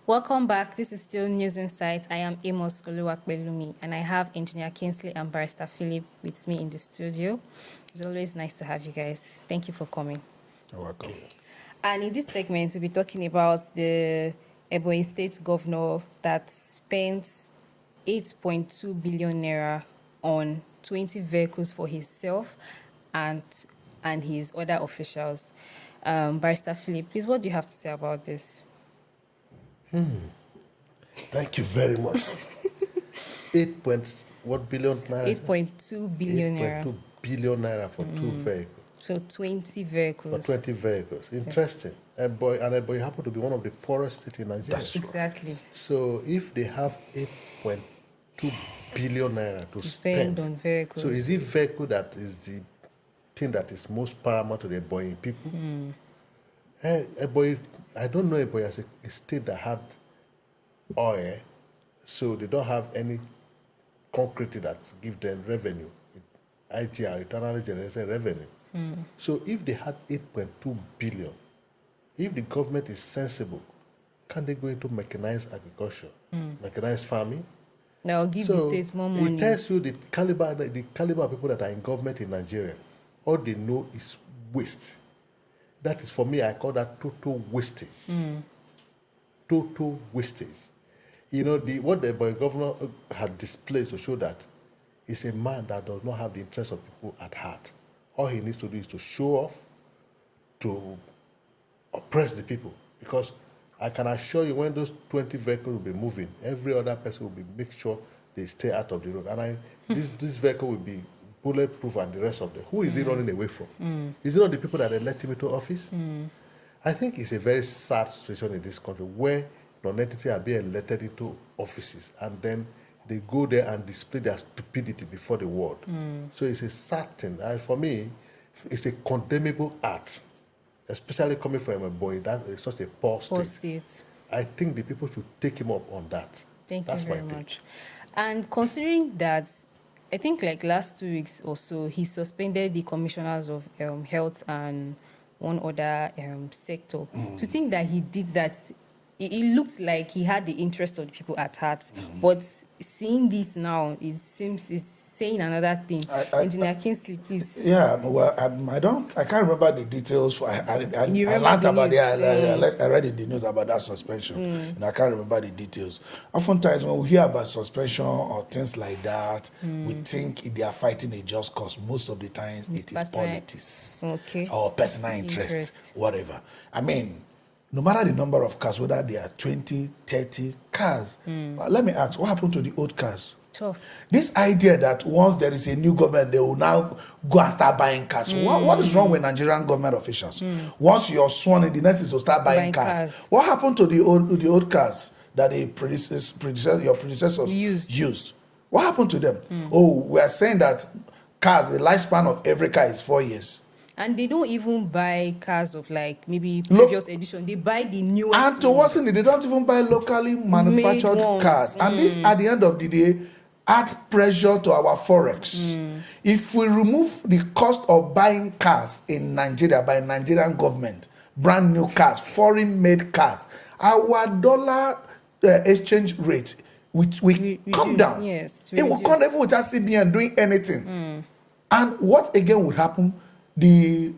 Welcome back. This is still News Insight. I am Amos Oluwakbelumi, and I have Engineer Kingsley and Barrister Philip with me in the studio. It's always nice to have you guys. Thank you for coming. You're welcome. And in this segment, we'll be talking about the Ebonyi State Governor that spent 8.2 billion naira on 20 vehicles for himself and his other officials. Barrister Philip, please, what do you have to say about this? Thank you very much. 8 point what billion naira? 8.2 billion naira. 8.2 billion naira for 2 vehicles. So 20 vehicles. For 20 vehicles. Interesting. Yes. Ebonyi happen to be one of the poorest cities in Nigeria. That's exactly. So if they have 8.2 billion naira to spend on vehicles. So is it vehicle that is the thing that is most paramount to the Ebonyi people? Ebonyi, I don't know Ebonyi as a state that had oil, so they don't have any concrete that give them revenue. IGR, internally generated revenue. So if they had 8.2 billion, if the government is sensible, can they go into mechanized agriculture, mechanized farming? Now give the states more money. It tells you the caliber of people that are in government in Nigeria. All they know is waste. That is, for me, I call that total wastage. Total wastage. You know, what the governor had displayed to show that he's a man that does not have the interest of people at heart. All he needs to do is to show off, to oppress the people. Because I can assure you, when those 20 vehicles will be moving, every other person will make sure they stay out of the road. And this vehicle will be bulletproof and the rest of them. Who is he running away from? Is it not the people that elect him into office? I think it's a very sad situation in this country where non-entity are being elected into offices and then they go there and display their stupidity before the world. So it's a sad thing. For me, it's a condemnable act, especially coming from a boy that is such a poor state. I think the people should take him up on that. Thank you very much. And considering that, I think like last 2 weeks or so, he suspended the commissioners of health and one other sector. To think that he did that, it looks like he had the interest of the people at heart. But seeing this now, it seems it's saying another thing. Engineer Kingsley, please. Yeah, well, I can't remember the details. I learned about it. I read in the news about that suspension, and I can't remember the details. Oftentimes, when we hear about suspension or things like that, we think they are fighting a just cause. Most of the times, it is politics or personal interest, whatever. I mean, no matter the number of cars, whether they are 20, 30 cars, let me ask, what happened to the old cars? Tough. This idea that once there is a new government, they will now go and start buying cars. What is wrong with Nigerian government officials? Once you're sworn in, the next is to start buying cars. What happened to the old cars that your predecessors used? What happened to them? We are saying that cars, the lifespan of every car is 4 years. And they don't even buy cars of like maybe previous edition. They buy the newest. And to what's in it, they don't even buy locally manufactured cars. And this, at the end of the day, add pressure to our forex. If we remove the cost of buying cars in Nigeria by Nigerian government, brand new cars, foreign-made cars, our dollar exchange rate will come down. Yes, it will come even without CBN doing anything. And what again would happen? The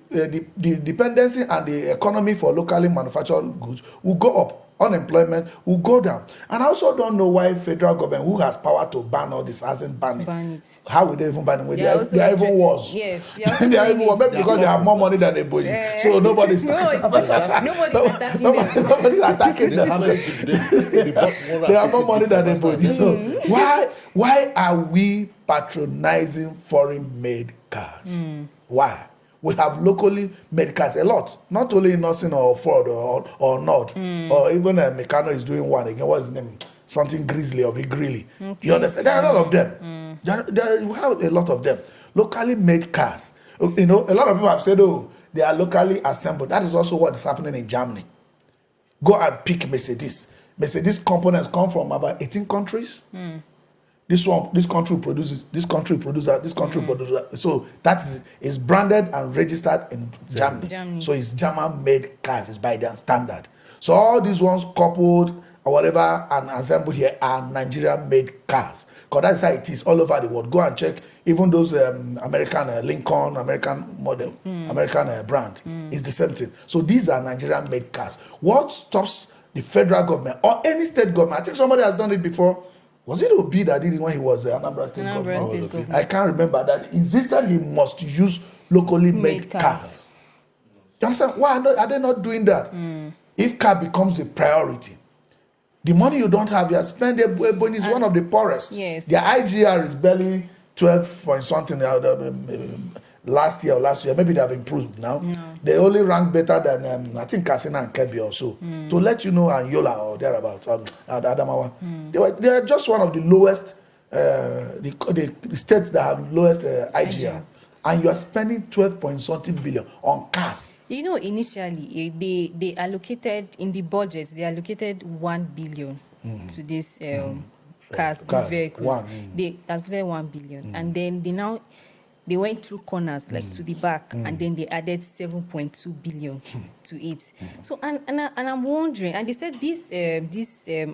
dependency and the economy for locally manufactured goods will go up. Unemployment will go down. And I also don't know why federal government, who has power to ban all this, hasn't banned it. How would they even ban it? They are even worse. Yes. They are even worse because they have more money than Ebonyi. So nobody's nobody's attacking them. They have more money than Ebonyi. So why are we patronizing foreign-made cars? Why? We have locally made cars a lot, not only in Nursing or Ford or Nord, or even Meccano is doing one again. What's his name? Something Grizzly or Big Grilly. You understand? There are a lot of them. We have a lot of them. Locally made cars. You know, a lot of people have said, they are locally assembled. That is also what is happening in Germany. Go and pick Mercedes. Mercedes components come from about 18 countries. This country produces, this country produces that, this country produces that. So that is branded and registered in Germany. So it's German-made cars. It's by their standard. So all these ones coupled or whatever and assembled here are Nigerian-made cars. Because that's how it is all over the world. Go and check even those American Lincoln, American model, American brand. It's the same thing. So these are Nigerian-made cars. What stops the federal government or any state government? I think somebody has done it before. Was it Obi that did it when he was Anambra State Governor? I can't remember that. Insisted he must use locally made cars. You understand? Why are they not doing that? If car becomes the priority, the money you don't have, you are spending. Ebonyi is one of the poorest. Yes. Their IGR is barely 12 point something last year. Maybe they have improved now. No. They only rank better than I think Katsina and Kebbi also. To let you know, and Yola or thereabouts, Adamawa. They are just one of the lowest, the states that have lowest IGR. And you are spending 12 point something billion on cars. You know, initially they allocated in the budget. They allocated 1 billion to this cars, these vehicles. They allocated 1 billion, and then they went through corners like to the back, and then they added 7.2 billion to it. So and I'm wondering, and they said this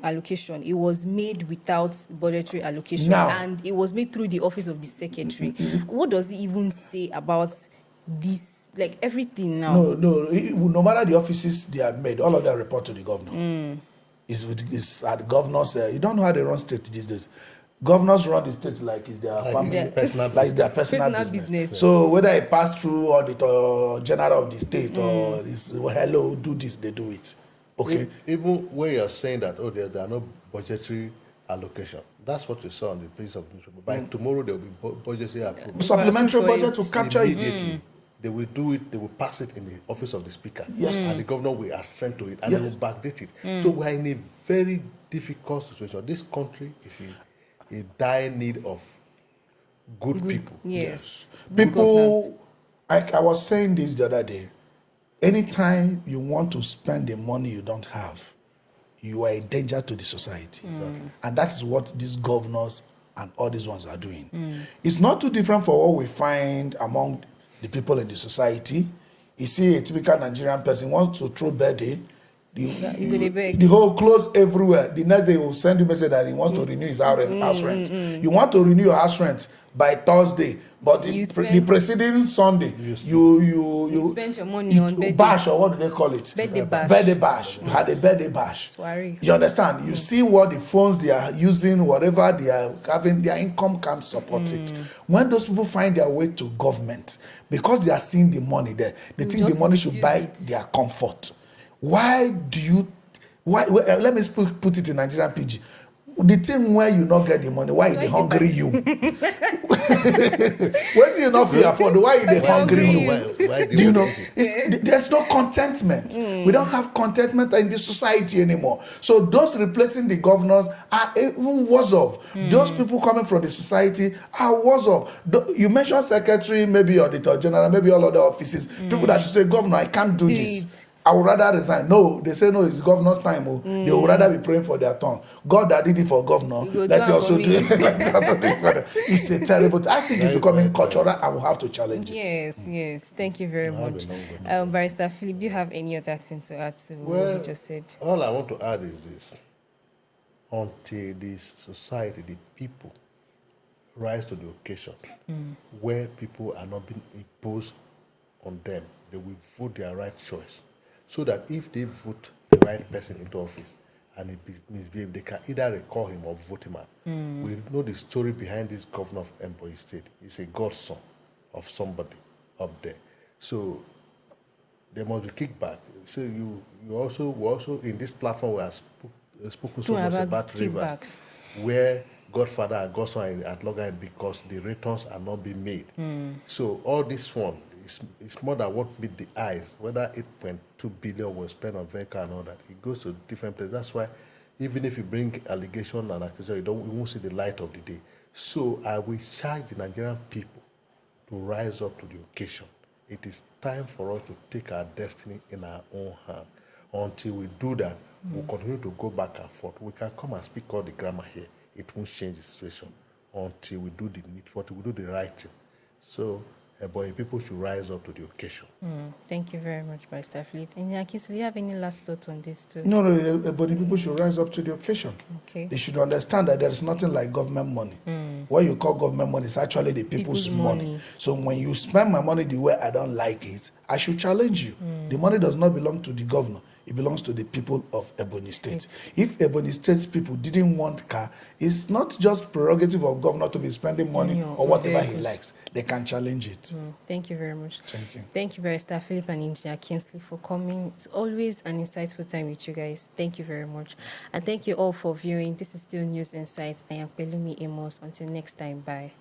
allocation, it was made without budgetary allocation, and it was made through the office of the secretary. What does it even say about this? Like everything now. No matter the offices they have made, all of them report to the governor. It's at the governors. You don't know how they run state these days. Governors run the state like it's their family, like their personal business. So whether it pass through or the general of the state or this, hello, do this, they do it. Okay. Even when you're saying that, there are no budgetary allocation, that's what you saw on the piece of newspaper. By tomorrow, there will be budgetary approval. Supplementary budget to capture it. They will do it, they will pass it in the office of the speaker. Yes. And the governor will assent to it and they will backdate it. So we're in a very difficult situation. This country is in a dire need of good people. Yes. People, I was saying this the other day. Anytime you want to spend the money you don't have, you are a danger to the society. And that's what these governors and all these ones are doing. It's not too different from what we find among the people in the society. You see a typical Nigerian person wants to throw birthday, the whole clothes everywhere. The next day he will send you a message that he wants to renew his house rent. You want to renew your house rent by Thursday, but the preceding Sunday, you spend your money on birthday bash, or what do they call it? Birthday bash. Birthday bash. You had a birthday bash. Sorry. You understand? You see what the phones they are using, whatever they are having, their income can't support it. When those people find their way to government, because they are seeing the money there, they think the money should buy their comfort. Why do you? Let me put it in Nigerian PG. The thing where you not get the money, why they hungry you? What do you not feel afford? Why they hungry you? Why do you know? There's no contentment. We don't have contentment in this society anymore. So those replacing the governors are even worse off. Those people coming from the society are worse off. You mentioned secretary, maybe auditor general, maybe all other offices. People that should say, Governor, I can't do this. I would rather resign. No, they say no, it's governor's time. They would rather be praying for their turn. God that did it for governor, let's also do it. It's a terrible. I think it's becoming cultural and we'll have to challenge it. Yes. Thank you very much. Barrister Philip, do you have any other thing to add to what you just said? All I want to add is this. Until this society, the people, rise to the occasion where people are not being imposed on them, they will vote their right choice. So that if they vote the right person into office and he misbehaves, they can either recall him or vote him out. We know the story behind this governor of Ebonyi State. He's a godson of somebody up there. So there must be kickback. So you also in this platform we have spoken so much about rivers, where godfather and godson are at loggerhead because the returns are not being made. So all this one, it's more than what meet the eyes. Whether 8.2 billion was spent on vehicle and all that, it goes to different places. That's why even if you bring allegation and accusation, you won't see the light of the day. So I will charge the Nigerian people to rise up to the occasion. It is time for us to take our destiny in our own hand. Until we do that, we'll continue to go back and forth. We can come and speak all the grammar here. It won't change the situation until we do the needful, until we do the right thing. So Ebonyi people should rise up to the occasion. Thank you very much, Pastor Philip. And Yakis, do you have any last thoughts on this too? No, Ebonyi people should rise up to the occasion. Okay. They should understand that there is nothing like government money. What you call government money is actually the people's money. So when you spend my money the way I don't like it, I should challenge you. The money does not belong to the governor. It belongs to the people of Ebonyi State. If Ebonyi State people didn't want car, it's not just prerogative of governor to be spending money or whatever he likes. They can challenge it. Thank you very much. Thank you. Thank you, Barrister Philip and Engineer Kingsley, for coming. It's always an insightful time with you guys. Thank you very much. And thank you all for viewing. This is still News Insights. I am Pelumi Amos. Until next time, bye.